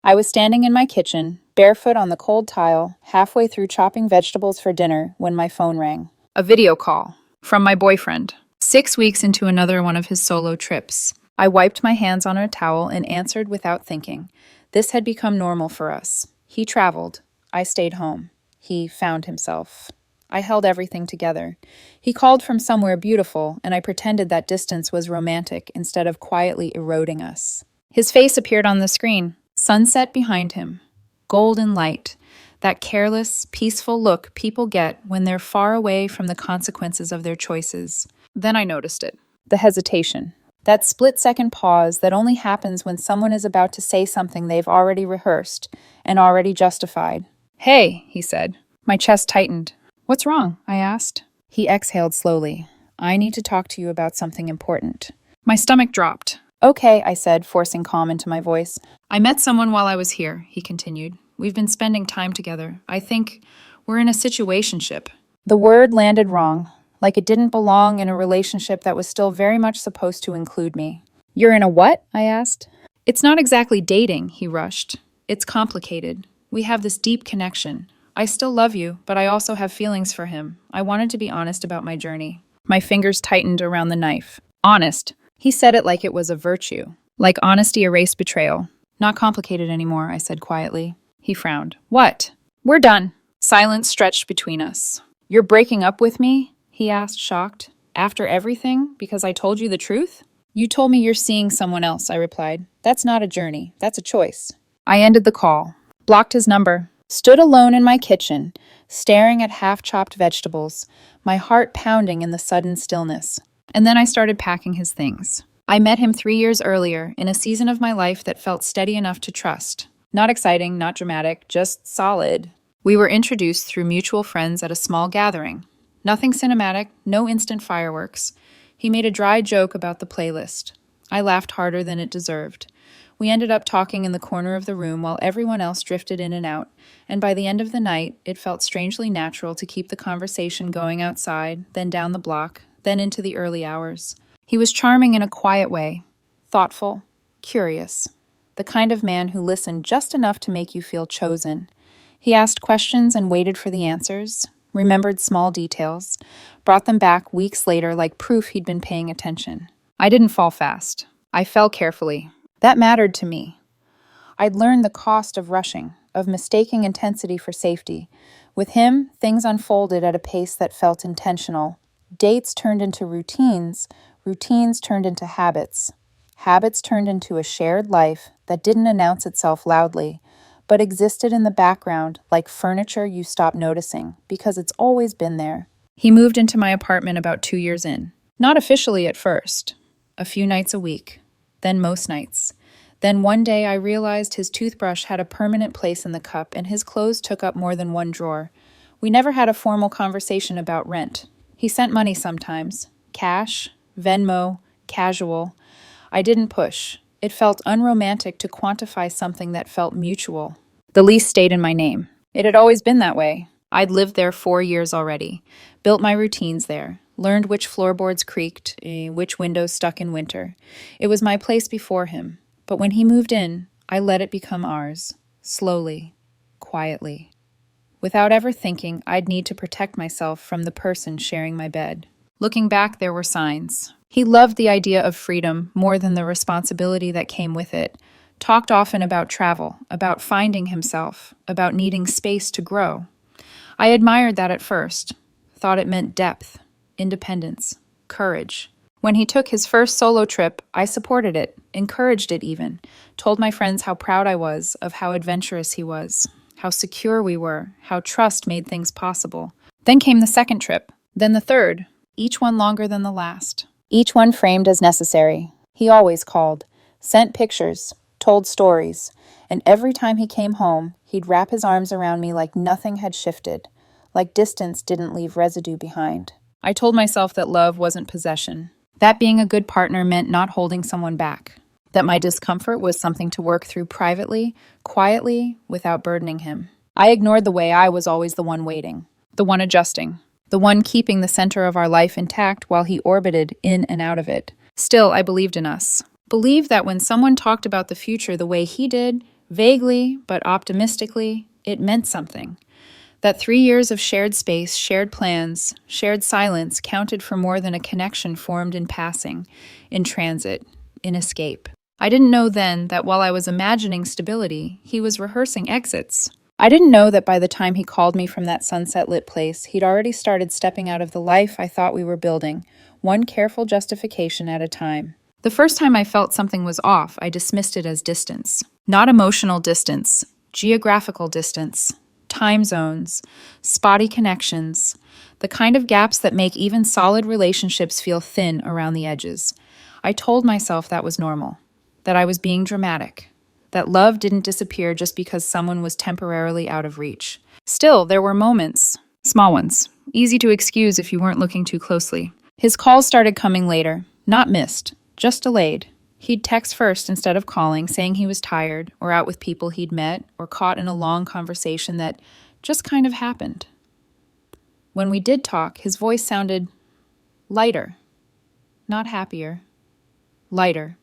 I was standing in my kitchen, barefoot on the cold tile, halfway through chopping vegetables for dinner when my phone rang. A video call from my boyfriend. 6 weeks into another one of his solo trips. I wiped my hands on a towel and answered without thinking. This had become normal for us. He traveled. I stayed home. He found himself. I held everything together. He called from somewhere beautiful, and I pretended that distance was romantic instead of quietly eroding us. His face appeared on the screen. Sunset behind him. Golden light. That careless, peaceful look people get when they're far away from the consequences of their choices. Then I noticed it. The hesitation. That split-second pause that only happens when someone is about to say something they've already rehearsed and already justified. "Hey," he said. My chest tightened. "What's wrong?" I asked. He exhaled slowly. "I need to talk to you about something important." My stomach dropped. "Okay," I said, forcing calm into my voice. "I met someone while I was here," he continued. "We've been spending time together. I think we're in a situationship." The word landed wrong, like it didn't belong in a relationship that was still very much supposed to include me. "You're in a what?" I asked. "It's not exactly dating," he rushed. "It's complicated. We have this deep connection. I still love you, but I also have feelings for him. I wanted to be honest about my journey." My fingers tightened around the knife. Honest. He said it like it was a virtue. Like honesty erased betrayal. "Not complicated anymore," I said quietly. He frowned. "What?" "We're done." Silence stretched between us. "You're breaking up with me?" he asked, shocked. "After everything? Because I told you the truth?" "You told me you're seeing someone else," I replied. "That's not a journey. That's a choice." I ended the call. Blocked his number. Stood alone in my kitchen, staring at half-chopped vegetables, my heart pounding in the sudden stillness. And then I started packing his things. I met him 3 years earlier, in a season of my life that felt steady enough to trust. Not exciting, not dramatic, just solid. We were introduced through mutual friends at a small gathering. Nothing cinematic, no instant fireworks. He made a dry joke about the playlist. I laughed harder than it deserved. We ended up talking in the corner of the room while everyone else drifted in and out, and by the end of the night, it felt strangely natural to keep the conversation going outside, then down the block, then into the early hours. He was charming in a quiet way, thoughtful, curious, the kind of man who listened just enough to make you feel chosen. He asked questions and waited for the answers, remembered small details, brought them back weeks later like proof he'd been paying attention. I didn't fall fast. I fell carefully. That mattered to me. I'd learned the cost of rushing, of mistaking intensity for safety. With him, things unfolded at a pace that felt intentional. Dates turned into routines, routines turned into habits. Habits turned into a shared life that didn't announce itself loudly, but existed in the background like furniture you stop noticing because it's always been there. He moved into my apartment about 2 years in. Not officially at first. A few nights a week. Then most nights. Then one day I realized his toothbrush had a permanent place in the cup and his clothes took up more than one drawer. We never had a formal conversation about rent. He sent money sometimes. Cash, Venmo, casual. I didn't push. It felt unromantic to quantify something that felt mutual. The lease stayed in my name. It had always been that way. I'd lived there 4 years already. Built my routines there. Learned which floorboards creaked, which windows stuck in winter. It was my place before him. But when he moved in, I let it become ours. Slowly. Quietly. Without ever thinking I'd need to protect myself from the person sharing my bed. Looking back, there were signs. He loved the idea of freedom more than the responsibility that came with it. Talked often about travel, about finding himself, about needing space to grow. I admired that at first. Thought it meant depth, independence, courage. When he took his first solo trip, I supported it, encouraged it even, told my friends how proud I was of how adventurous he was, how secure we were, how trust made things possible. Then came the second trip, then the third, each one longer than the last. Each one framed as necessary. He always called, sent pictures, told stories, and every time he came home, he'd wrap his arms around me like nothing had shifted, like distance didn't leave residue behind. I told myself that love wasn't possession, that being a good partner meant not holding someone back, that my discomfort was something to work through privately, quietly, without burdening him. I ignored the way I was always the one waiting, the one adjusting, the one keeping the center of our life intact while he orbited in and out of it. Still, I believed in us. Believed that when someone talked about the future the way he did, Vaguely, but optimistically, it meant something. That 3 years of shared space, shared plans, shared silence counted for more than a connection formed in passing, in transit, in escape. I didn't know then that while I was imagining stability, he was rehearsing exits. I didn't know that by the time he called me from that sunset-lit place, he'd already started stepping out of the life I thought we were building, one careful justification at a time. The first time I felt something was off, I dismissed it as distance. Not emotional distance, geographical distance, time zones, spotty connections, the kind of gaps that make even solid relationships feel thin around the edges. I told myself that was normal, that I was being dramatic, that love didn't disappear just because someone was temporarily out of reach. Still, there were moments, small ones, easy to excuse if you weren't looking too closely. His calls started coming later, not missed, just delayed. He'd text first instead of calling, saying he was tired, or out with people he'd met, or caught in a long conversation that just kind of happened. When we did talk, his voice sounded lighter, not happier, lighter,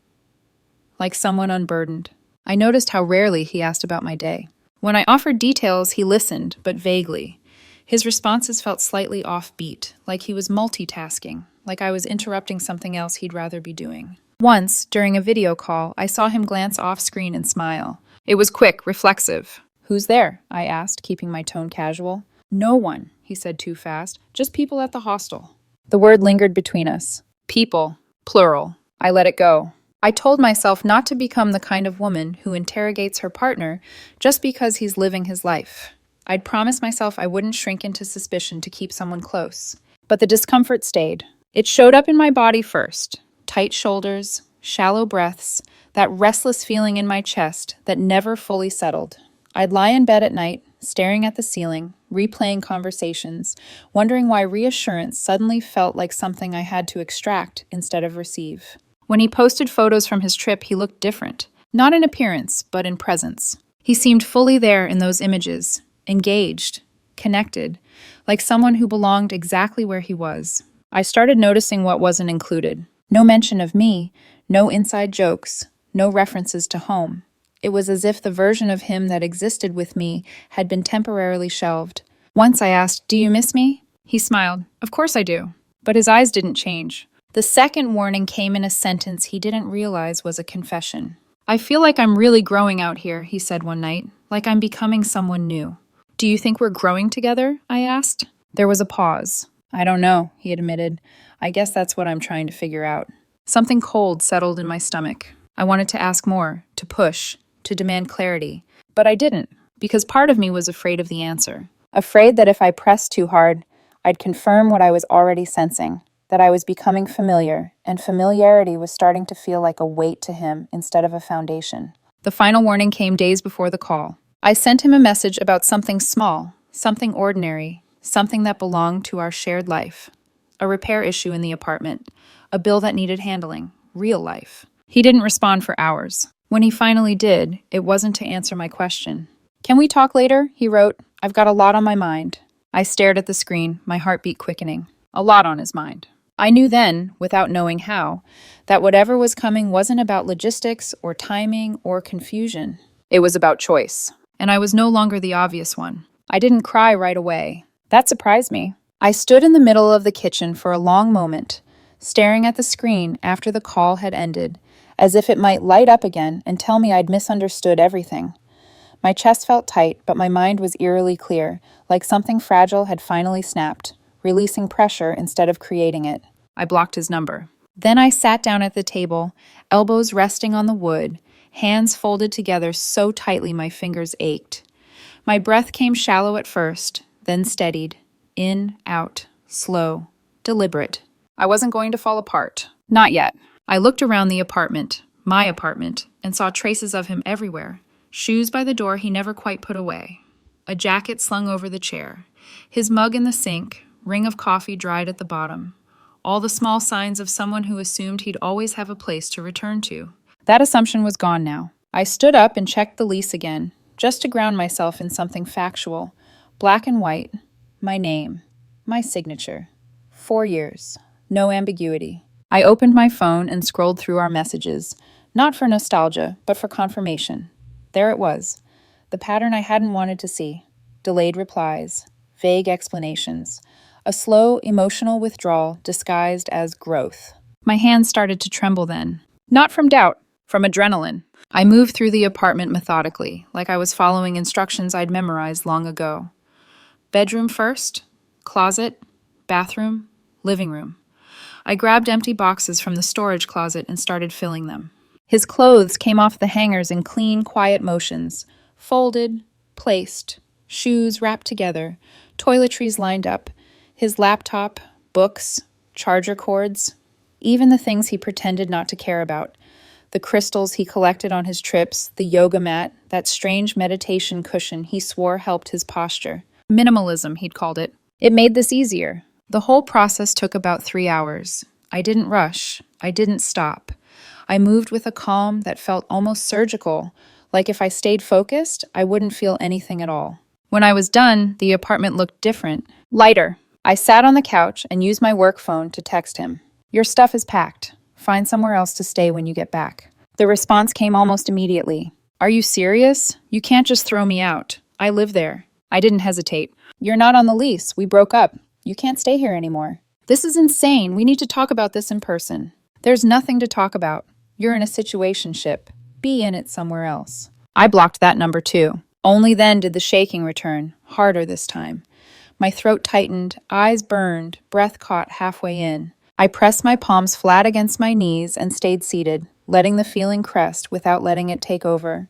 like someone unburdened. I noticed how rarely he asked about my day. When I offered details, he listened, but vaguely. His responses felt slightly offbeat, like he was multitasking, like I was interrupting something else he'd rather be doing. Once, during a video call, I saw him glance off screen and smile. It was quick, reflexive. "Who's there?" I asked, keeping my tone casual. "No one," he said too fast. "Just people at the hostel." The word lingered between us. People, plural. I let it go. I told myself not to become the kind of woman who interrogates her partner just because he's living his life. I'd promised myself I wouldn't shrink into suspicion to keep someone close. But the discomfort stayed. It showed up in my body first. Tight shoulders, shallow breaths, that restless feeling in my chest that never fully settled. I'd lie in bed at night, staring at the ceiling, replaying conversations, wondering why reassurance suddenly felt like something I had to extract instead of receive. When he posted photos from his trip, he looked different. Not in appearance, but in presence. He seemed fully there in those images, engaged, connected, like someone who belonged exactly where he was. I started noticing what wasn't included. No mention of me, no inside jokes, no references to home. It was as if the version of him that existed with me had been temporarily shelved. Once I asked, "Do you miss me?" He smiled. "Of course I do." But his eyes didn't change. The second warning came in a sentence he didn't realize was a confession. "I feel like I'm really growing out here," he said one night, "like I'm becoming someone new." "Do you think we're growing together?" I asked. There was a pause. "I don't know," he admitted. "I guess that's what I'm trying to figure out." Something cold settled in my stomach. I wanted to ask more, to push, to demand clarity. But I didn't, because part of me was afraid of the answer. Afraid that if I pressed too hard, I'd confirm what I was already sensing, that I was becoming familiar, and familiarity was starting to feel like a weight to him instead of a foundation. The final warning came days before the call. I sent him a message about something small, something ordinary, something that belonged to our shared life. A repair issue in the apartment, a bill that needed handling, real life. He didn't respond for hours. When he finally did, it wasn't to answer my question. "Can we talk later?" he wrote. "I've got a lot on my mind." I stared at the screen, my heartbeat quickening. A lot on his mind. I knew then, without knowing how, that whatever was coming wasn't about logistics or timing or confusion. It was about choice. And I was no longer the obvious one. I didn't cry right away. That surprised me. I stood in the middle of the kitchen for a long moment, staring at the screen after the call had ended, as if it might light up again and tell me I'd misunderstood everything. My chest felt tight, but my mind was eerily clear, like something fragile had finally snapped, releasing pressure instead of creating it. I blocked his number. Then I sat down at the table, elbows resting on the wood, hands folded together so tightly my fingers ached. My breath came shallow at first, then steadied. In, out, slow, deliberate. I wasn't going to fall apart. Not yet. I looked around the apartment, my apartment, and saw traces of him everywhere. Shoes by the door he never quite put away. A jacket slung over the chair. His mug in the sink, ring of coffee dried at the bottom. All the small signs of someone who assumed he'd always have a place to return to. That assumption was gone now. I stood up and checked the lease again, just to ground myself in something factual. Black and white. My name. My signature. 4 years. No ambiguity. I opened my phone and scrolled through our messages, not for nostalgia, but for confirmation. There it was, the pattern I hadn't wanted to see. Delayed replies, vague explanations, a slow, emotional withdrawal disguised as growth. My hands started to tremble then. Not from doubt, from adrenaline. I moved through the apartment methodically, like I was following instructions I'd memorized long ago. Bedroom first, closet, bathroom, living room. I grabbed empty boxes from the storage closet and started filling them. His clothes came off the hangers in clean, quiet motions, folded, placed, shoes wrapped together, toiletries lined up, his laptop, books, charger cords, even the things he pretended not to care about. The crystals he collected on his trips, the yoga mat, that strange meditation cushion he swore helped his posture. Minimalism, he'd called it. It made this easier. The whole process took about 3 hours. I didn't rush. I didn't stop. I moved with a calm that felt almost surgical, like if I stayed focused, I wouldn't feel anything at all. When I was done, the apartment looked different, lighter. I sat on the couch and used my work phone to text him. Your stuff is packed. Find somewhere else to stay when you get back. The response came almost immediately. Are you serious? You can't just throw me out. I live there. I didn't hesitate. You're not on the lease. We broke up. You can't stay here anymore. This is insane. We need to talk about this in person. There's nothing to talk about. You're in a situationship. Be in it somewhere else. I blocked that number too. Only then did the shaking return, harder this time. My throat tightened, eyes burned, breath caught halfway in. I pressed my palms flat against my knees and stayed seated, letting the feeling crest without letting it take over.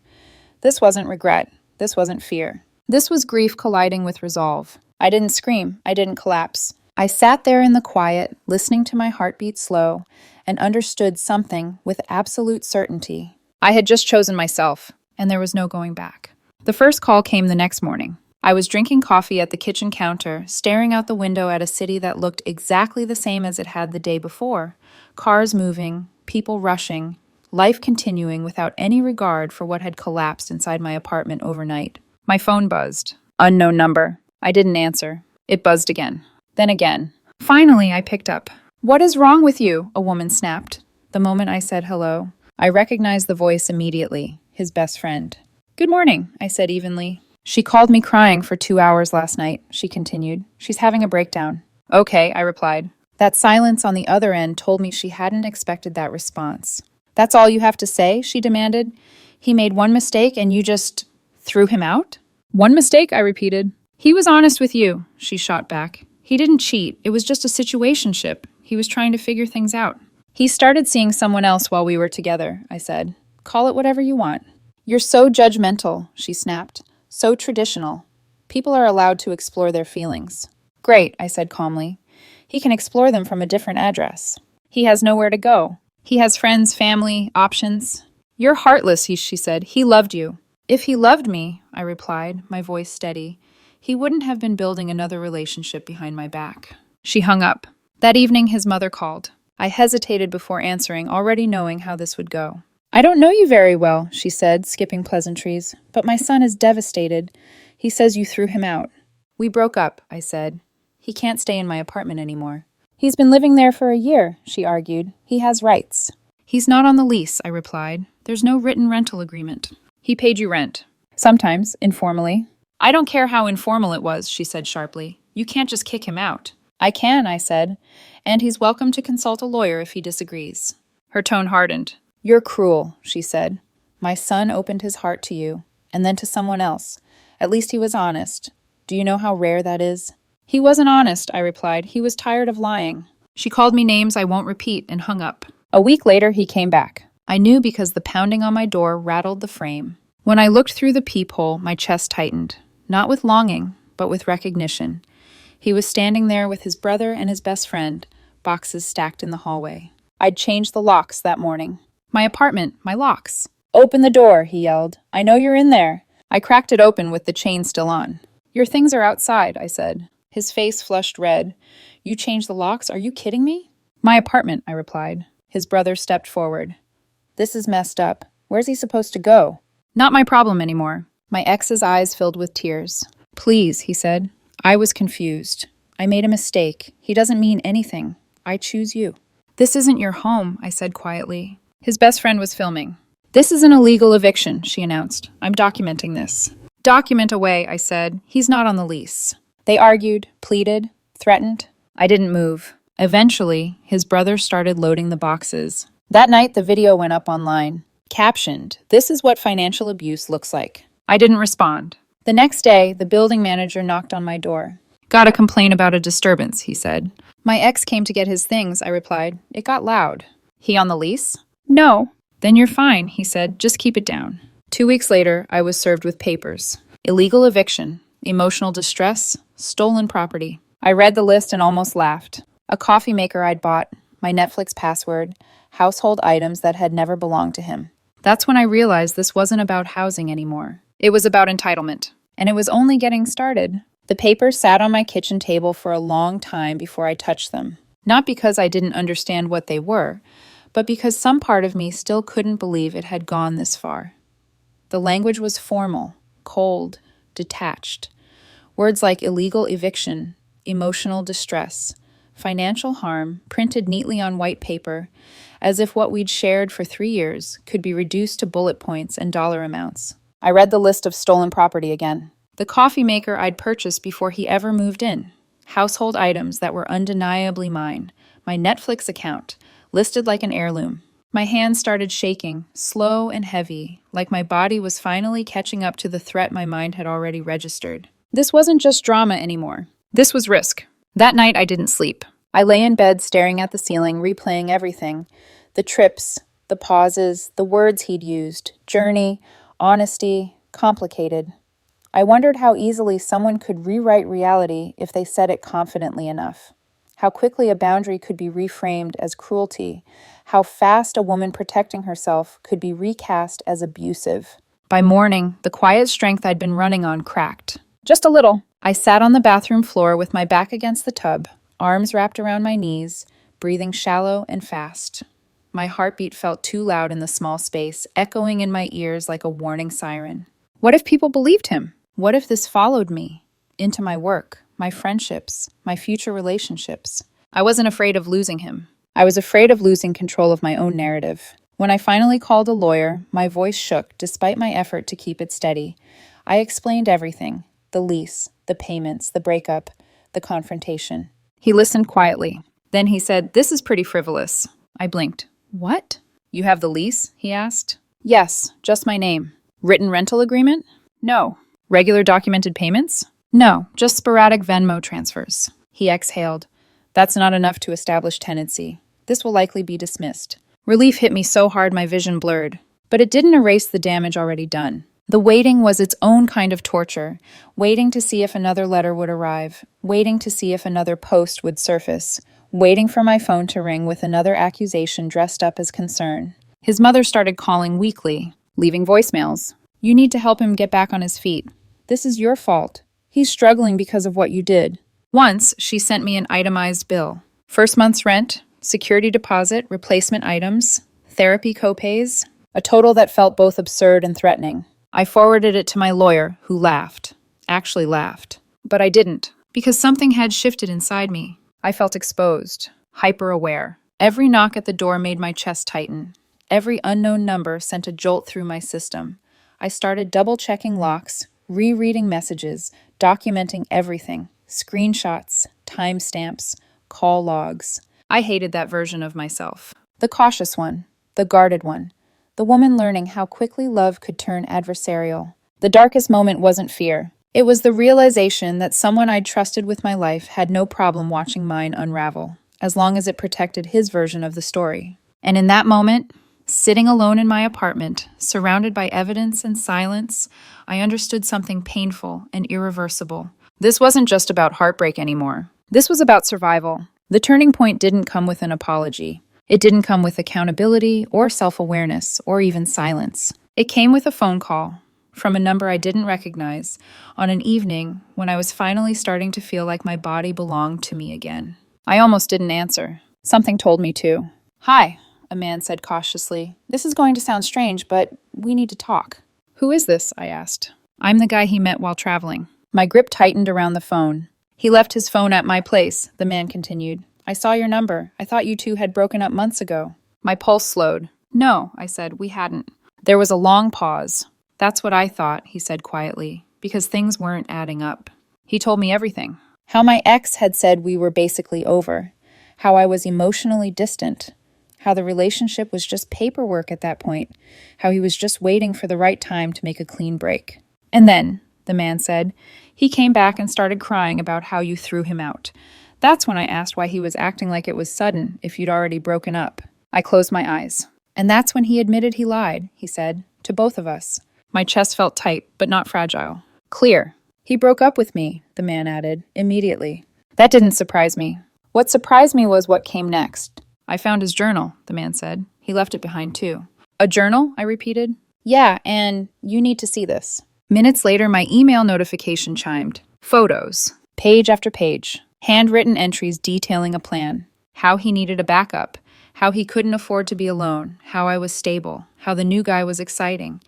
This wasn't regret. This wasn't fear. This was grief colliding with resolve. I didn't scream. I didn't collapse. I sat there in the quiet, listening to my heartbeat slow, and understood something with absolute certainty. I had just chosen myself, and there was no going back. The first call came the next morning. I was drinking coffee at the kitchen counter, staring out the window at a city that looked exactly the same as it had the day before. Cars moving, people rushing, life continuing without any regard for what had collapsed inside my apartment overnight. My phone buzzed. Unknown number. I didn't answer. It buzzed again. Then again. Finally, I picked up. What is wrong with you? A woman snapped. The moment I said hello, I recognized the voice immediately, his best friend. Good morning, I said evenly. She called me crying for 2 hours last night, she continued. She's having a breakdown. Okay, I replied. That silence on the other end told me she hadn't expected that response. That's all you have to say? She demanded. He made one mistake and you just threw him out? One mistake, I repeated. He was honest with you, she shot back. He didn't cheat. It was just a situationship. He was trying to figure things out. He started seeing someone else while we were together, I said. Call it whatever you want. You're so judgmental, she snapped. So traditional. People are allowed to explore their feelings. Great, I said calmly. He can explore them from a different address. He has nowhere to go. He has friends, family, options. You're heartless, she said. He loved you. If he loved me, I replied, my voice steady, he wouldn't have been building another relationship behind my back. She hung up. That evening, his mother called. I hesitated before answering, already knowing how this would go. I don't know you very well, she said, skipping pleasantries, but my son is devastated. He says you threw him out. We broke up, I said. He can't stay in my apartment anymore. He's been living there for a year, she argued. He has rights. He's not on the lease, I replied. There's no written rental agreement. He paid you rent. Sometimes, informally. I don't care how informal it was, she said sharply. You can't just kick him out. I can, I said, and he's welcome to consult a lawyer if he disagrees. Her tone hardened. You're cruel, she said. My son opened his heart to you, and then to someone else. At least he was honest. Do you know how rare that is? He wasn't honest, I replied. He was tired of lying. She called me names I won't repeat and hung up. A week later, he came back. I knew because the pounding on my door rattled the frame. When I looked through the peephole, my chest tightened. Not with longing, but with recognition. He was standing there with his brother and his best friend, boxes stacked in the hallway. I'd changed the locks that morning. My apartment, my locks. Open the door, he yelled. I know you're in there. I cracked it open with the chain still on. Your things are outside, I said. His face flushed red. You changed the locks? Are you kidding me? My apartment, I replied. His brother stepped forward. This is messed up. Where's he supposed to go? Not my problem anymore. My ex's eyes filled with tears. Please, he said. I was confused. I made a mistake. He doesn't mean anything. I choose you. This isn't your home, I said quietly. His best friend was filming. This is an illegal eviction, she announced. I'm documenting this. Document away, I said. He's not on the lease. They argued, pleaded, threatened. I didn't move. Eventually, his brother started loading the boxes. That night, the video went up online. Captioned, "This is what financial abuse looks like." I didn't respond. The next day, the building manager knocked on my door. Got a complaint about a disturbance, he said. My ex came to get his things, I replied. It got loud. He on the lease? No. Then you're fine, he said. Just keep it down. 2 weeks later, I was served with papers. Illegal eviction, emotional distress, stolen property. I read the list and almost laughed. A coffee maker I'd bought, my Netflix password, household items that had never belonged to him. That's when I realized this wasn't about housing anymore. It was about entitlement. And it was only getting started. The papers sat on my kitchen table for a long time before I touched them. Not because I didn't understand what they were, but because some part of me still couldn't believe it had gone this far. The language was formal, cold, detached. Words like illegal eviction, emotional distress, financial harm printed neatly on white paper, as if what we'd shared for 3 years could be reduced to bullet points and dollar amounts. I read the list of stolen property again. The coffee maker I'd purchased before he ever moved in. Household items that were undeniably mine. My Netflix account, listed like an heirloom. My hands started shaking, slow and heavy, like my body was finally catching up to the threat my mind had already registered. This wasn't just drama anymore. This was risk. That night I didn't sleep. I lay in bed staring at the ceiling, replaying everything. The trips, the pauses, the words he'd used, journey, honesty, complicated. I wondered how easily someone could rewrite reality if they said it confidently enough. How quickly a boundary could be reframed as cruelty. How fast a woman protecting herself could be recast as abusive. By morning, the quiet strength I'd been running on cracked. Just a little. I sat on the bathroom floor with my back against the tub, arms wrapped around my knees, breathing shallow and fast. My heartbeat felt too loud in the small space, echoing in my ears like a warning siren. What if people believed him? What if this followed me? Into my work, my friendships, my future relationships. I wasn't afraid of losing him. I was afraid of losing control of my own narrative. When I finally called a lawyer, my voice shook despite my effort to keep it steady. I explained everything. The lease, the payments, the breakup, the confrontation. He listened quietly. Then he said, "This is pretty frivolous." I blinked. "What? You have the lease?" he asked. "Yes, just my name." "Written rental agreement?" "No." "Regular documented payments?" "No, just sporadic Venmo transfers." He exhaled. "That's not enough to establish tenancy. This will likely be dismissed." Relief hit me so hard my vision blurred. But it didn't erase the damage already done. The waiting was its own kind of torture, waiting to see if another letter would arrive, waiting to see if another post would surface, waiting for my phone to ring with another accusation dressed up as concern. His mother started calling weekly, leaving voicemails. "You need to help him get back on his feet. This is your fault. He's struggling because of what you did." Once, she sent me an itemized bill. First month's rent, security deposit, replacement items, therapy copays, a total that felt both absurd and threatening. I forwarded it to my lawyer, who laughed. Actually laughed. But I didn't, because something had shifted inside me. I felt exposed, hyper-aware. Every knock at the door made my chest tighten. Every unknown number sent a jolt through my system. I started double-checking locks, rereading messages, documenting everything. Screenshots, timestamps, call logs. I hated that version of myself. The cautious one, the guarded one. The woman learning how quickly love could turn adversarial. The darkest moment wasn't fear. It was the realization that someone I'd trusted with my life had no problem watching mine unravel, as long as it protected his version of the story. And in that moment, sitting alone in my apartment, surrounded by evidence and silence, I understood something painful and irreversible. This wasn't just about heartbreak anymore. This was about survival. The turning point didn't come with an apology. It didn't come with accountability or self-awareness or even silence. It came with a phone call from a number I didn't recognize on an evening when I was finally starting to feel like my body belonged to me again. I almost didn't answer. Something told me to. "Hi," a man said cautiously. "This is going to sound strange, but we need to talk." "Who is this?" I asked. "I'm the guy he met while traveling." My grip tightened around the phone. "He left his phone at my place," the man continued. "I saw your number. I thought you two had broken up months ago." My pulse slowed. "No," I said, "we hadn't." There was a long pause. That's what I thought, he said quietly, because things weren't adding up. He told me everything. How my ex had said we were basically over. How I was emotionally distant. How the relationship was just paperwork at that point. How he was just waiting for the right time to make a clean break. And then, the man said, he came back and started crying about how you threw him out. That's when I asked why he was acting like it was sudden if you'd already broken up. I closed my eyes. And that's when he admitted he lied, he said, to both of us. My chest felt tight, but not fragile. Clear. He broke up with me, the man added, immediately. That didn't surprise me. What surprised me was what came next. I found his journal, the man said. He left it behind too. A journal? I repeated. Yeah, and you need to see this. Minutes later, my email notification chimed. Photos. Page after page. Handwritten entries detailing a plan. How he needed a backup. How he couldn't afford to be alone. How I was stable. How the new guy was exciting.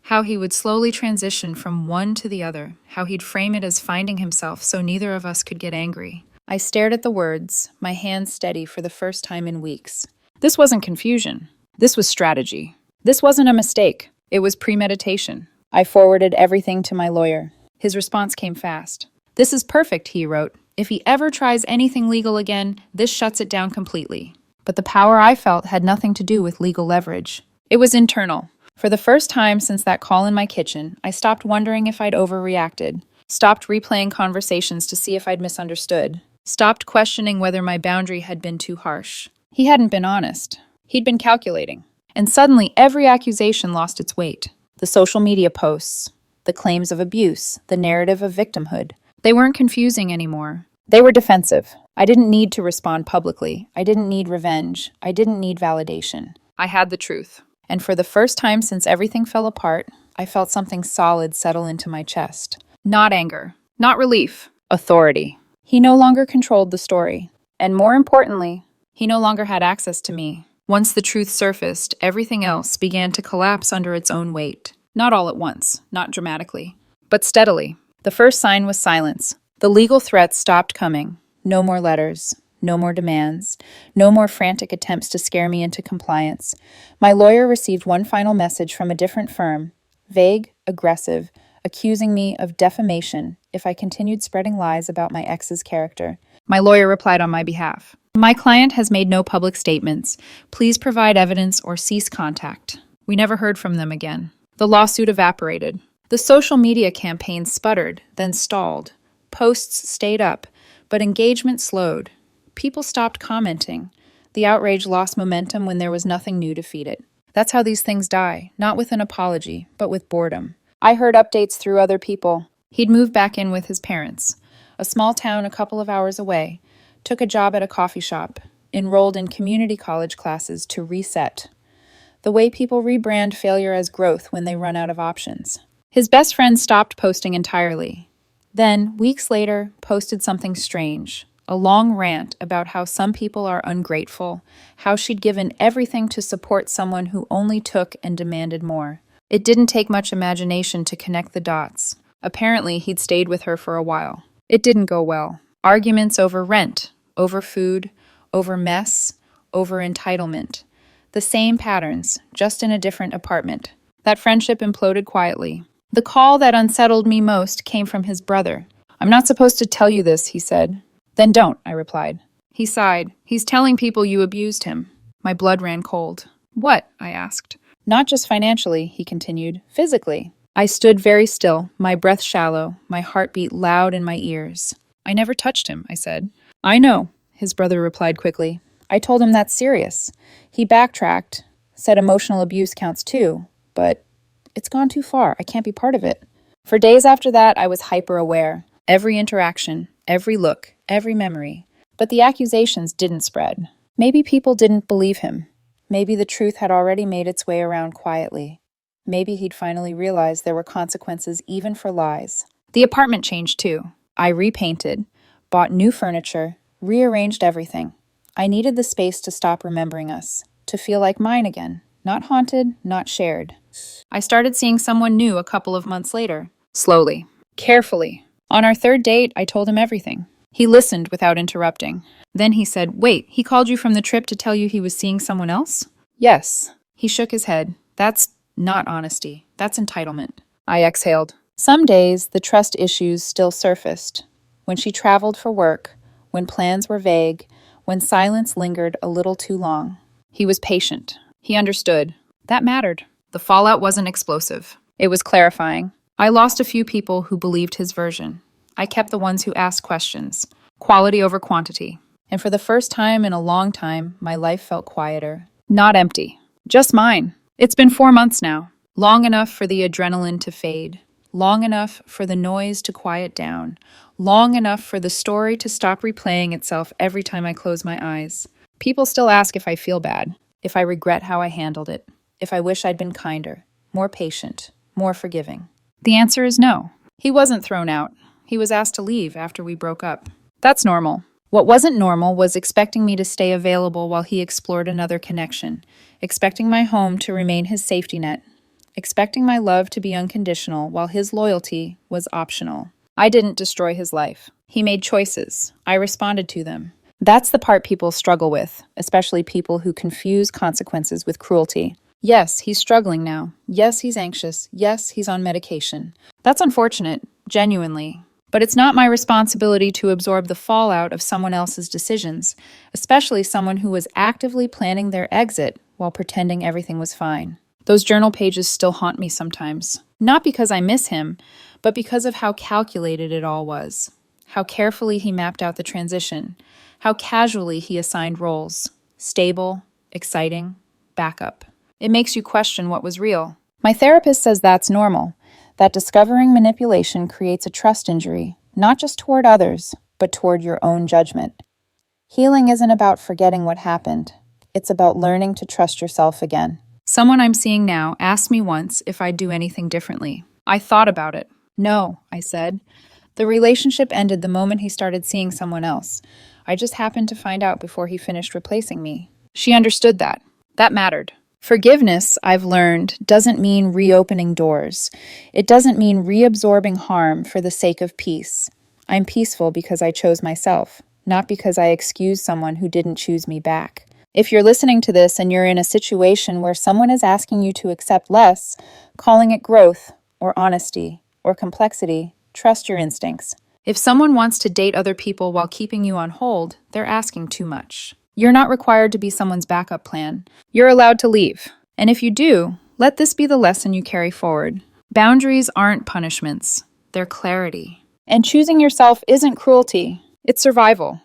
How he would slowly transition from one to the other. How he'd frame it as finding himself so neither of us could get angry. I stared at the words, my hands steady for the first time in weeks. This wasn't confusion. This was strategy. This wasn't a mistake. It was premeditation. I forwarded everything to my lawyer. His response came fast. This is perfect, he wrote. If he ever tries anything legal again, this shuts it down completely. But the power I felt had nothing to do with legal leverage. It was internal. For the first time since that call in my kitchen, I stopped wondering if I'd overreacted. Stopped replaying conversations to see if I'd misunderstood. Stopped questioning whether my boundary had been too harsh. He hadn't been honest. He'd been calculating. And suddenly, every accusation lost its weight. The social media posts, the claims of abuse, the narrative of victimhood. They weren't confusing anymore. They were defensive. I didn't need to respond publicly. I didn't need revenge. I didn't need validation. I had the truth. And for the first time since everything fell apart, I felt something solid settle into my chest. Not anger. Not relief. Authority. He no longer controlled the story. And more importantly, he no longer had access to me. Once the truth surfaced, everything else began to collapse under its own weight. Not all at once, not dramatically, but steadily. The first sign was silence. The legal threats stopped coming. No more letters. No more demands. No more frantic attempts to scare me into compliance. My lawyer received one final message from a different firm, vague, aggressive, accusing me of defamation if I continued spreading lies about my ex's character. My lawyer replied on my behalf. My client has made no public statements. Please provide evidence or cease contact. We never heard from them again. The lawsuit evaporated. The social media campaign sputtered, then stalled. Posts stayed up, but engagement slowed. People stopped commenting. The outrage lost momentum when there was nothing new to feed it. That's how these things die, not with an apology, but with boredom. I heard updates through other people. He'd moved back in with his parents. A small town a couple of hours away. Took a job at a coffee shop. Enrolled in community college classes to reset. The way people rebrand failure as growth when they run out of options. His best friend stopped posting entirely. Then, weeks later, posted something strange. A long rant about how some people are ungrateful, how she'd given everything to support someone who only took and demanded more. It didn't take much imagination to connect the dots. Apparently, he'd stayed with her for a while. It didn't go well. Arguments over rent, over food, over mess, over entitlement. The same patterns, just in a different apartment. That friendship imploded quietly. The call that unsettled me most came from his brother. I'm not supposed to tell you this, he said. Then don't, I replied. He sighed. He's telling people you abused him. My blood ran cold. What? I asked. Not just financially, he continued. Physically. I stood very still, my breath shallow, my heartbeat loud in my ears. I never touched him, I said. I know, his brother replied quickly. I told him that's serious. He backtracked, said emotional abuse counts too, but it's gone too far. I can't be part of it. For days after that, I was hyper-aware. Every interaction, every look, every memory. But the accusations didn't spread. Maybe people didn't believe him. Maybe the truth had already made its way around quietly. Maybe he'd finally realized there were consequences even for lies. The apartment changed too. I repainted, bought new furniture, rearranged everything. I needed the space to stop remembering us, to feel like mine again, not haunted, not shared. I started seeing someone new a couple of months later, slowly, carefully. On our third date, I told him everything. He listened without interrupting. Then he said, "Wait, he called you from the trip to tell you he was seeing someone else?" "Yes." He shook his head. That's Not honesty. That's entitlement. I exhaled. Some days, the trust issues still surfaced. When she traveled for work, when plans were vague, when silence lingered a little too long. He was patient. He understood. That mattered. The fallout wasn't explosive. It was clarifying. I lost a few people who believed his version. I kept the ones who asked questions. Quality over quantity. And for the first time in a long time, my life felt quieter. Not empty. Just mine. It's been 4 months now. Long enough for the adrenaline to fade. Long enough for the noise to quiet down. Long enough for the story to stop replaying itself every time I close my eyes. People still ask if I feel bad, if I regret how I handled it, if I wish I'd been kinder, more patient, more forgiving. The answer is no. He wasn't thrown out. He was asked to leave after we broke up. That's normal. What wasn't normal was expecting me to stay available while he explored another connection, expecting my home to remain his safety net, expecting my love to be unconditional while his loyalty was optional. I didn't destroy his life. He made choices. I responded to them. That's the part people struggle with, especially people who confuse consequences with cruelty. Yes, he's struggling now. Yes, he's anxious. Yes, he's on medication. That's unfortunate, genuinely. But it's not my responsibility to absorb the fallout of someone else's decisions, especially someone who was actively planning their exit while pretending everything was fine. Those journal pages still haunt me sometimes. Not because I miss him, but because of how calculated it all was. How carefully he mapped out the transition. How casually he assigned roles. Stable, exciting, backup. It makes you question what was real. My therapist says that's normal, that discovering manipulation creates a trust injury, not just toward others, but toward your own judgment. Healing isn't about forgetting what happened. It's about learning to trust yourself again. Someone I'm seeing now asked me once if I'd do anything differently. I thought about it. No, I said. The relationship ended the moment he started seeing someone else. I just happened to find out before he finished replacing me. She understood that. That mattered. Forgiveness, I've learned, doesn't mean reopening doors. It doesn't mean reabsorbing harm for the sake of peace. I'm peaceful because I chose myself, not because I excused someone who didn't choose me back. If you're listening to this and you're in a situation where someone is asking you to accept less, calling it growth, or honesty, or complexity, trust your instincts. If someone wants to date other people while keeping you on hold, they're asking too much. You're not required to be someone's backup plan. You're allowed to leave. And if you do, let this be the lesson you carry forward. Boundaries aren't punishments. They're clarity. And choosing yourself isn't cruelty. It's survival.